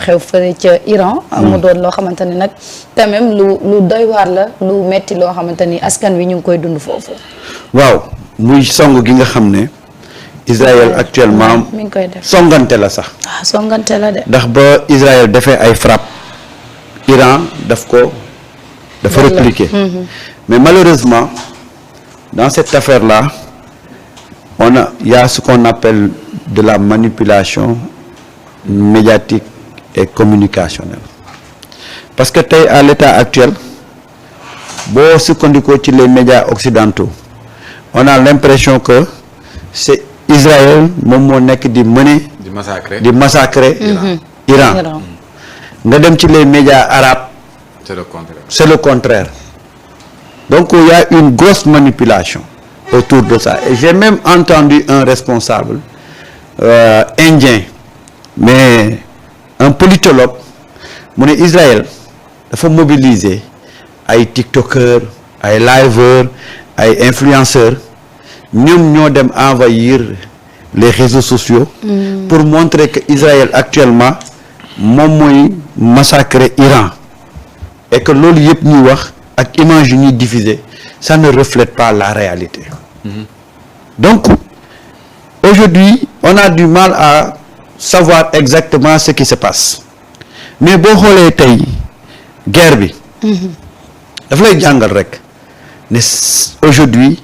xew fële ca Iran. mu doon loo xamante ni nag quand même lu doy waar la lu metti loo xamante ni askan wi ñu ngi koy dund foofu. waaw muy song gi nga xam ne Israël actuellement mi ngi koy def songante la sax. songante la de. ndax ba Israël defee ay frappe Iran dafa répliquer. Mais malheureusement dans cette affaire-là il y a ce qu'on appelle de la manipulation médiatique et communicationnelle parce que tey à l'état actuel boo sukkandikoo ci les médias occidentaux on a l'impression que c'est Israël moom moo nekk di mener di massacrer Iran nga dem ci les médias arabes c'est le contraire donc il y a une grosse manipulation autour de ça et j'ai même entendu un responsable indien mais un politologue mu ne Israël dafa mobiliser ay tiktokers ay liveurs ay influenceurs ñoom ñoo dem envahir les réseaux sociaux pour montrer que Israël actuellement moom mooy massacrer Iran et que loolu yëpp ñuy wax ak image yu ñuy diffuser ça ne reflète pas la réalité donc aujourd'hui on a du mal à savoir exactement ce qui se passe mais boo xoolee tey guerre bi dafa lay jàngal rek ne aujourd'hui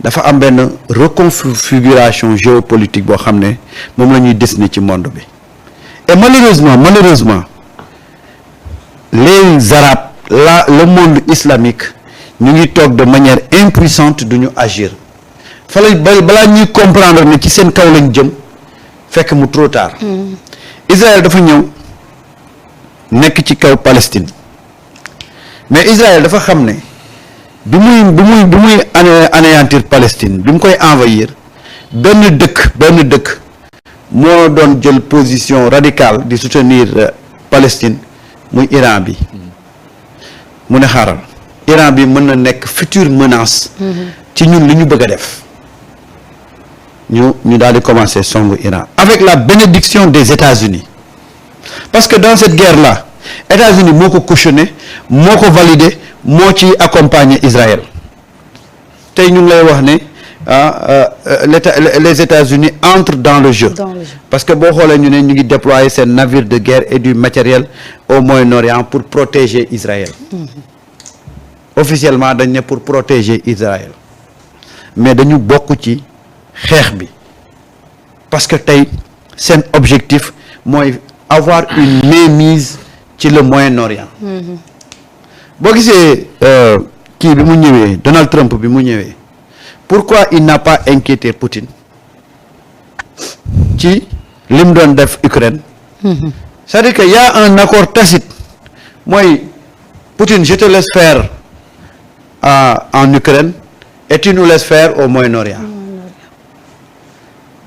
dafa am benn reconfiguration géopolitique boo xam ne moom la ñuy dessiner ci monde bi et malheureusement les arabes le monde islamique ñu ngi toog de manière impuissante du ñu agir fa lay balaa ñuy comprendre ne ci seen kaw lañ jëm fekk mu trop tard. Israël dafa ñëw nekk ci kaw Palestine mais Israël dafa xam ne bi muy anéantir Palestine bi mu koy envahir benn dëkk moo doon jël position radicale di soutenir Palestine muy Iran bi mu ne xaaral Iran bi mën na nekk future menace ci ñun li ñu bëgg a def ñu daal di commencer songu Iran avec la bénédiction des États-Unis parce que dans cette guerre-là États-Unis moo ko cautionné moo ko validé moo ci accompagner Israël tey ñu ngi lay wax ne les États-Unis entrent dans le jeu parce que boo xoolee ñu ne ñu ngi déployer seen navires de guerre et du matériel au Moyen-Orient pour protéger Israël officiellement dañ ne pour protéger Israël mais dañu bokk ci xeex bi parce que tey seen objectif mooy avoir une mainmise ci le Moyen-Orient boo gisee kii bi mu ñëwee Donald Trump bi mu ñëwee pourquoi il n'a pas inquiété Poutine ci li mu doon def Ukraine c'est-à-dire que y a un accord tacite mooy Poutine je te laisse faire en Ukraine et tu nous laisses faire au Moyen-Orient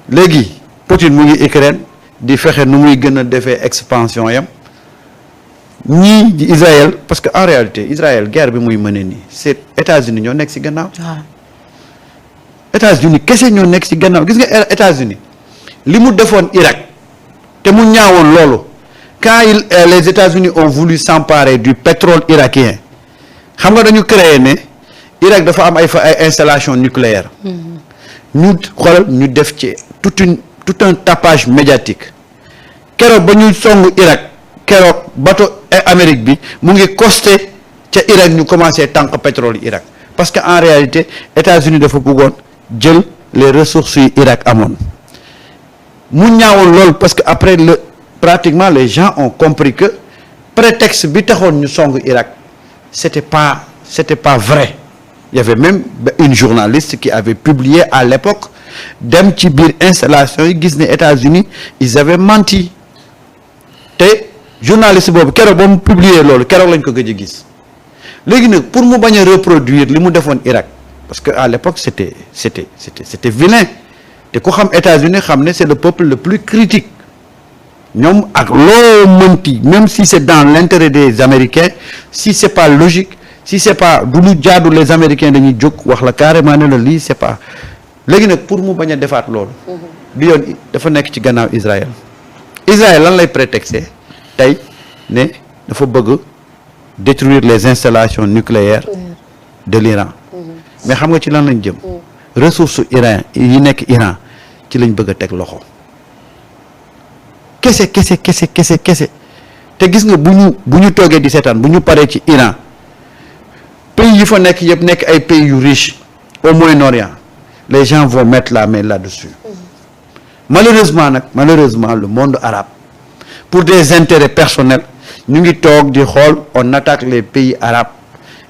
léegi Poutine mu ngi Ukraine di fexe nu muy gën a defee expansion yam ñii di Israël parce que en réalité Israël guerre bi muy mëne nii c'est États-Unis ñoo nekk ci gannaaw États-Unis kese ñoo nekk ci gannaaw gis nga États-Unis li mu defoon Irak te mu ñaawoon loolu quand les États-Unis ont voulu s'emparer du pétrole irakien xam nga dañu créer ne Irak dafa am ay installation nucléaire ñu xoolal ñu def ci tout un tapage médiatique keroog ba ñuy songu Irak keroog bateau Amérique bi mu ngi costé ca Irak ñu commencé tànk pétrole Irak parce que en réalité États-Unis dafa bëggoon jël les ressources yi Irak amoon mu ñaawoon lool parce que après pratiquement les gens ont compris que prétexte bi taxoon ñu songu Irak c'était pas vrai. Il y avait même une journaliste qui avait publié à l'époque dem ci biir installation yi gis ne États-Unis ils avaient menti te journaliste boobu keroog ba mu publier loolu keroog lañ ko gëj a gis léegi nag pour mu bañ a reproduire li mu defoon Irak parce que à l'époque c'était vilain te ku xam États-Unis xam ne c'est le peuple le plus critique ñoom ak loo mënti même si c'est dans l'intérêt des Américains si c'est pas logique si c'est pas du lu jaadu les Américains dañuy jóg wax la carrément ne la lii c'est pas léegi nag pour mu bañ a defaat loolu bi yoon dafa nekk ci gannaaw Israël lan lay prétexter tey ne dafa bëgg détruire les installations nucléaires de l'Iran mais xam nga ci lan lañ jëm ressources Iran yi nekk Iran ci lañ bëgg a teg loxo kese te gis nga bu ñu toogee di seetaan bu ñu paree ci Iran pays yi fa nekk yëpp nekk ay pays yu riches au Moyen-Orient les gens vont mettre la main là-dessus malheureusement le monde arabe pour des intérêts personnels ñu ngi toog di xool on attaque les pays arabes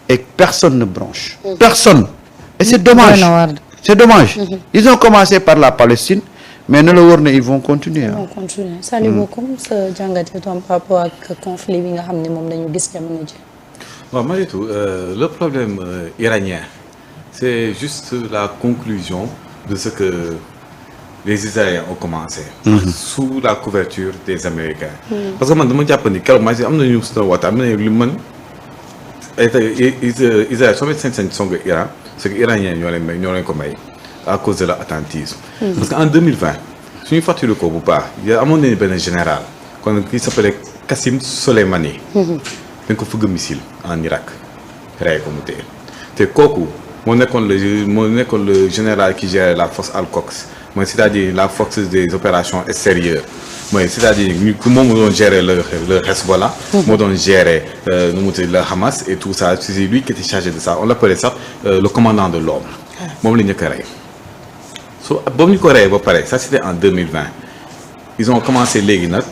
et personne ne bronche personne et c'est dommage ils ont commencé par la Palestine mais na la wóor ne ils vont continuer Saliou comme sa jàngate tam par rapport ak conflit bi nga xam ne moom lañu gis jamono ji waaw Mariétou le problème iranien c'est juste la conclusion de ce que les Israéliens ont commencé sous la couverture des Américains parce que man dama jàpp ni keroog maa si am nañu suna waxtaan am nañu li man Israël soo sañ-sañ song Iran c'est que iranien ñoo leen ko may à cause de leur attentisme parce que en 2020 suñu fàttali ko bu baax ya amoon nañu benn général kon qui s'appelait Qassim Soleimani dañ ko fëgg missile en Irak rey ko mu téye te kooku moo nekkoon le général qui gérait la force Al-Quds mooy c'est-à-dire la force des opérations extérieures mooy c'est-à-dire moom moo doon gérer le Hezbollah moo doon gérer nu mu tudd le Hamas et tout ça c'est lui qui était chargé de ça on l'appelait sax le commandant de l'ombre moom la ñu ko rey boobu ñu ko rey ba pare ça c'était en 2020 ils ont commencé léegi nag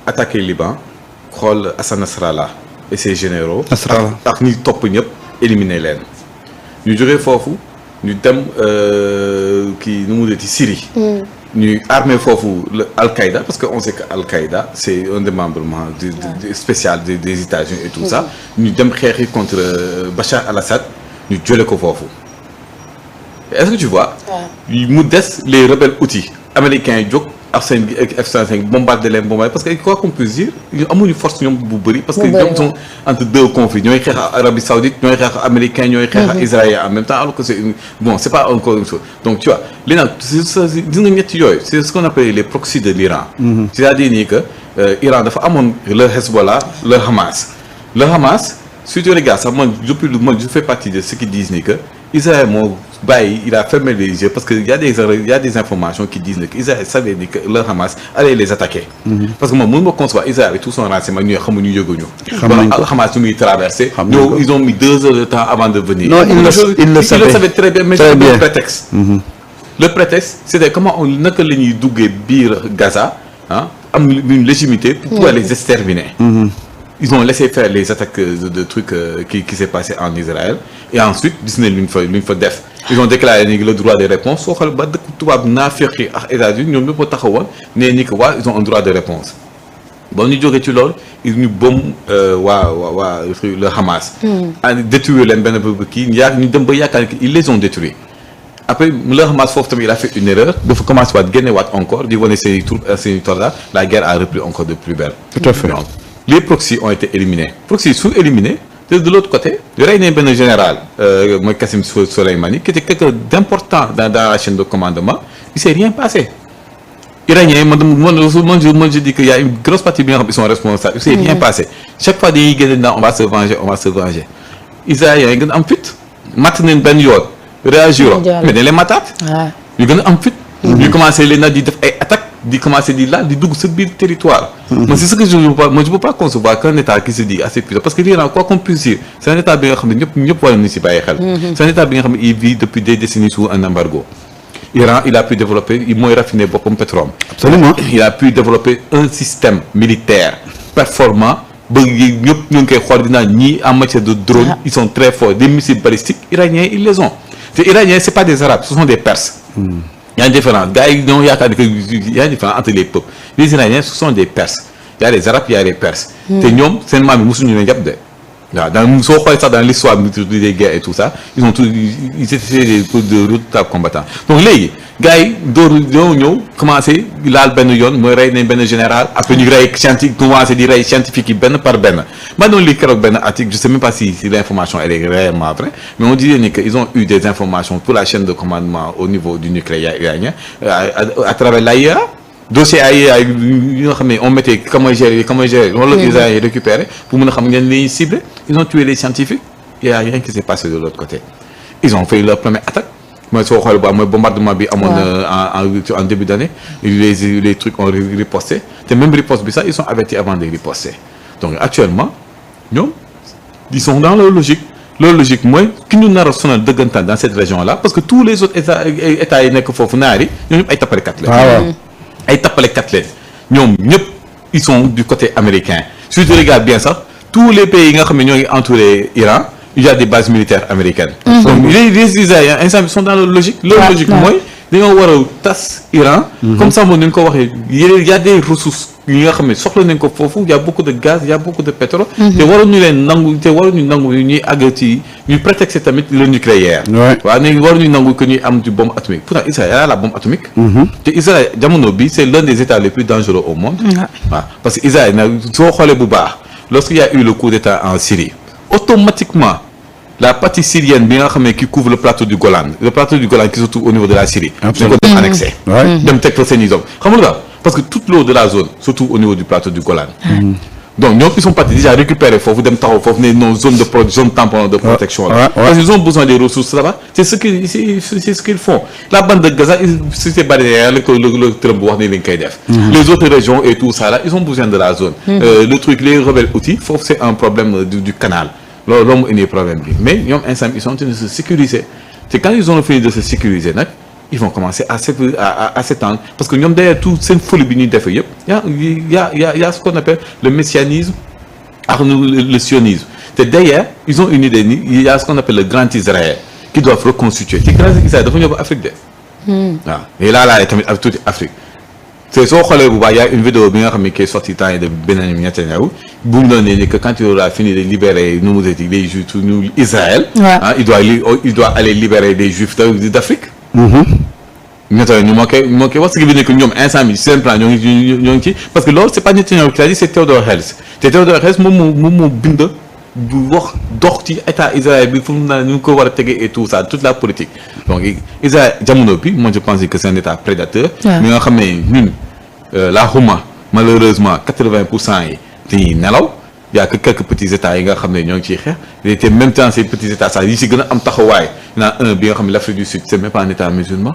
attaquer Liban xool Hassan Nasrallah et ses généraux ak ñi topp ñëpp éliminer leen ñu jógee foofu ñu dem kii nu mu deti Syrie ñu armé foofu Al-Qaïda parce que on sait que Al-Qaïda c'est un démembrement spécial des États-Unis et tout ça ñu dem xeexi contre Bachar al-Assad ñu jële ko foofu est-ce que tu vois mu des les rebelles houthis américains yi jóg ak seen F-35 bombardé leen bombardé parce que quoi qu'on puisse dire amuñu force ñoom bu bëri parce que ñoom sont entre deux conflits ñooy xeex ak Arabie Saoudite ñooy xeex ak américains ñooy xeex ak Israël en même temps alors que c'est pas encore une chose donc tu vois li nag gis nga ñetti yooyu c'est ce qu'on appelle les proxys de l'Iran c'est-à-dire nii que Iran dafa amoon le Hezbollah le Hamas si tu regardes ça man je fais partie de ceux qui disent ni que Israël moo bàyyi il a fermé les yeux parce que y a des informations qui disent que Israël savait ni que le Hamas allait les attaquer parce que moom mënu ma concevoir Israël avec tout son renseignement ñu xamuñu yëguñu le Hamas ñu muy traversé ñoo ils ont mis 2 heures de temps avant de venir non il le savait très bien mais c'est le prétexte le prétexte c'était comment naka la ñuy duggee biir Gaza am une légitimité pour pouvoir les exterminer ils ont laissé faire les attaques de trucs qui s'est passé en Israël et ensuite gis nañ luñ fa def ils ont déclaré ni le droit de réponse soo xool ba dëkk tubaab naafeqi ak États-Unis ñoom ñëpp a taxawoon ne ni que ils ont un droit de réponse bon ñu jógee ci loolu ñu bëm waa le Hamas détruire leen benn kii ñu dem ba yaakaar ni ils les ont détruits après le Hamas foofu tamit il a fait une erreur dafa commencé waat génne waat encore di wane ses troupes seen torda la guerre a repris encore de plus belle tout à fait les proxys ont été éliminés proxys sont éliminés de l'autre côté rey nañ benn général mooy Qassim Soleimani qui était quelqu'un d'important dans la chaîne de commandement il s'est rien passé iranien man je dis que y a une grosse partie bi nga xam ils sont responsables il s'est rien passé chaque fois dañuy génne on va se venger israéliens yi gën a am fit matt nañ benn yoon réagir mais dañ leen mataat ñu gën a am fit ñu commencé leen na di def ay attaques di commencer di laal di dugg sa biir territoire mais c'est ce que je peux pas concevoir qu'un état qui se dit assez puissant parce que l'Iran quoi qu'on puisse dire c'est un état bi nga xam ne ñëpp war nañu si bàyyi xel c'est un état bi nga xam ne il vit depuis des décennies sous un embargo Iran il a pu développer mooy raffiner boppam pétrole absolument il a pu développer un système militaire performant ba ñëpp ñu ngi koy xool dinaa ñii en matière de drone ils sont très forts des missiles balistiques iraniens ils les ont te iraniens c'est pas des arabes ce sont des perses il y a une différence gars yi ñoo yaakaar ni que y a une différence entre les peuples les Iraniens ce sont des Perses il y a les Arabes il y a les Perses te ñoom seen maam yi mosuñu leen jàpp de waaw dans soo xoolee sax dans l'histoire des guerres et tout ça ils ont tous ils étaient des de redoutables combattants donc léegi gars yi doo ñëw commencé laal benn yoon mooy rey nañ benn général après ñu rey scientifique commencé di rey scientifique yi benn par benn maa doon lire keroog benn article je sais même pas si l'information elle est réellement vraie mais on disait ni que ils ont eu des informations pour la chaîne de commandement au niveau du nucléaire iranien à travers l'AIEA dossier ay yi nga xam ne on mettait comment gérer loolu la Israël yi récupéré pour mën a xam ngeen li ciblé ils ont tué les scientifiques il y a rien qui s'est passé de l'autre côté ils ont fait leur première attaque mooy soo xoolee ba mooy bombardement bi amoon en début d'année les trucs ont riposté te même riposte bi sax ils sont avertis avant de riposter donc actuellement ñoom ils sont dans leur logique mooy ki ñu nar a sonal dëggantaan dans cette région là parce que tous les autres états yi nekk foofu naar yi ñoom ñëpp ay tappalekat leen ay tappalekat leen ñoom ñëpp ils sont du côté américain si tu regardes bien sax tous les pays yi nga xam ne ñoo ngi entouré Iran il y a des bases militaires américaines donc les Israéliens instant bi sont dans leur logique mooy dañoo war a tas Iran comme ça moom ni ñu ko waxee y a des ressources yi nga xam ne soxla nañ ko foofu y a beaucoup de gaz y a beaucoup de pétrole te waruñu leen nangu ñuy àgg ci ñuy prétexter tamit le nucléaire waaw ne waruñu nangu que ñuy am du bombe atomique pourtant Israël a la bombe atomique te Israël jamono bi c'est l'un des états les plus dangereux au monde waaw parce que Israël nag soo xoolee bu baax lorsqu'il y a eu le coup d'état en Syrie automatiquement la partie syrienne bi nga xam ne qui couvre le plateau du Golan qui se trouve au niveau de la Syrie dañ ko dem annexé dem teg fa seen i zone xam nga parce que toute l'eau de la zone se trouve au niveau du plateau du Golan donc ñoom ils sont partis déjà récupérer foofu dem taxaw foofu ne non zone tampon de protection là parce qu'ils ont besoin des ressources là-bas c'est ce qu'ils font la bande de Gaza c'est barrière la ko le Trump wax ne lañ koy def les autres régions et tout ça là ils ont besoin de la zone le truc les rebelles outils foofu c'est un problème du canal loolu mu indi problème bi mais ñoom instant ils sont en train de se sécuriser te quand ils ont fini de se sécuriser nag ils vont commencer à s'étendre parce que ñoom d'ailleurs tout seen folie bi ñuy defee yëpp y a ce qu'on appelle le messianisme ak le sionisme te d'ailleurs ils ont une idée ni il y a ce qu'on appelle le grand Israël qui doivent reconstituer te grand Israël dafa ñëw ba Afrique de waaw et là tamit ak tuuti Afrique te soo xoolee bu baax y a une vidéo bi nga xam ne qui est sortie temps yi de Benjamin Netanyahu bu mu doon ne ni que quand il aura fini de libérer les Juifs Israël il doit aller libérer les Juifs d'Afrique Netanyahu ñu moo koy wax ce qui veut dire que ñoom instant bi seen plan ñoo ngi ci parce que loolu c'est pas Netanyahu qui l'a dit c'est Theodore Herzl te Theodore Herzl moom moo bind bu wax dox ci état Israël bi fu mu naan ñu ko war a tegee et tout ça toute la politique donc Israël jamono bi moi je pense que c'est un état prédateur mi nga xam ne ñun la Houma malheureusement 80% yi dañuy nelaw y a que quelques petits états yi nga xam ne ñoo ngi ciy xeex te même temps ces petits états ça yi si gën a am taxawaay naan un bi nga xam ne l'Afrique du Sud c'est même pas un état musulman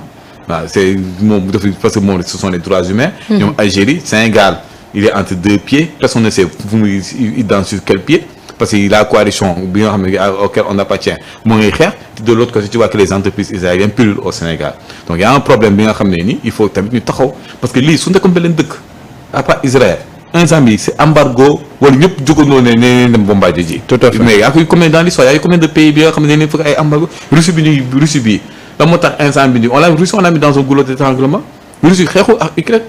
waaw c'est moom dafa parce que moom ce sont les droits humains ñoom Algérie Sénégal il est entre deux pieds personne ne sait fu muy dans sur quel pied parce que la coalition bi nga xam ne auquel on appartient moo ngi xeex de l'autre côté tu vois que les entreprises israéliennes pullulent au Sénégal donc il y a un problème bi nga xam ne nii il faut tamit ñu taxaw parce que lii su nekkoon beneen dëkk à part Israël instant bi c'est embargo wala ñëpp jógandoo ne dem bombarder ji tout à fait mais y a combien dans l'histoire y a combien de pays bi nga xam ne ne fekk ay embargo Russie bi la moo tax instant bi nii on l'a mis dans un goulot d'étranglement Russie xeexu ak Ukraine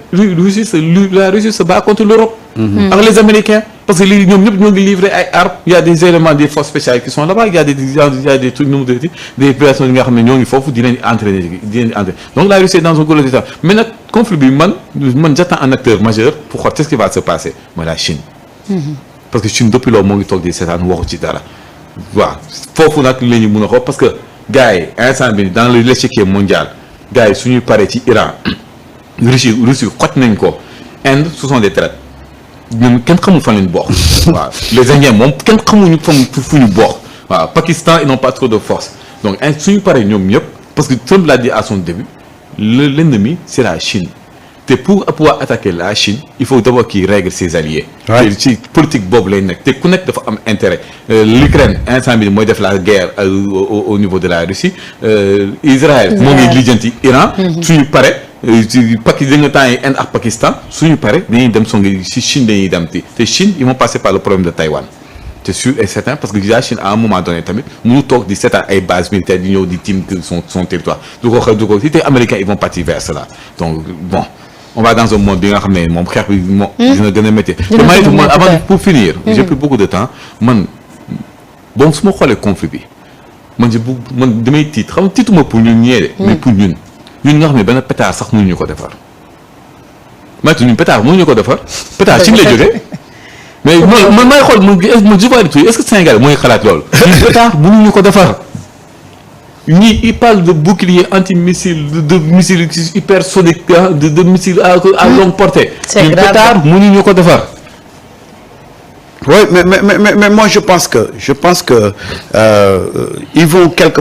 la Russie se bat contre l'Europe ak les Américains parce que lii ñoom ñëpp ñoo ngi livré ay armes il y a des éléments des forces spéciales qui sont là-bas il y a des trucs nu des personnes yi nga xam ne ñoo ngi foofu di leen entraîner donc la Russie est dans un goulot d'état mais nag conflit bi man j'attends un acteur majeur pour xool qu'est-ce qui va se passer mooy la Chine parce que Chine depuis loolu moo ngi toog di seetaan waxu ci dara waaw foofu nag la ñu mën a xool parce que gars yi instant bi dans l'échiquier mondial gars yi suñuy paree ci Iran Russie xoj nañ ko Inde ce sont des traites ñun kenn xamul fan lañ bokk waaw les Indiens moom kenn xamuñu fu ñu bokk waaw Pakistan ils n'ont pas trop de force donc suñu paree ñoom ñëpp parce que Trump l'a dit à son début l'ennemi c'est la Chine te pour pouvoir attaquer la Chine il faut d'abord qu'il règle ses alliés te ci politique boobu lay nekk te ku nekk dafa am intérêt l'Ukraine instant bi mooy def la guerre au niveau de la Russie Israël moo ngi lijjanti Iran suñu paree ci Pakistan temps yi Inde ak Pakistan suñu pare dañuy dem songi ci Chine dañuy dem te Chine ils vont passer par le problème de Taïwan c'est sûr et certain parce que la Chine à un moment donné tamit mënu toog di seetaan ay bases militaires di ñëw di tiim son territoire du ko si te américains ils vont partir vers cela donc bon on va dans un monde bi nga xam ne moom xeex bi moom dina gën a métti te man avant pour finir j'ai pris beaucoup de temps man bon su ma xoolee conflit bi man damay tiit xam nga tiituma pour ñun ñeede mais pour ñun nga xam ne benn pétard sax mënuñu ko defar maytu ñun pétard mënuñu ko defar pétard Chine lay jógee mais man may xool man je vois est-ce que Sénégal mooy xalaat loolu ñun pétard mënuñu ko defar ñii il parle de bouclier anti-missile de missile hypersonique de missile à longue portée. C'est grave. pétard mënuñu ko defar. Oui, mais moi je pense que ils vont quelque part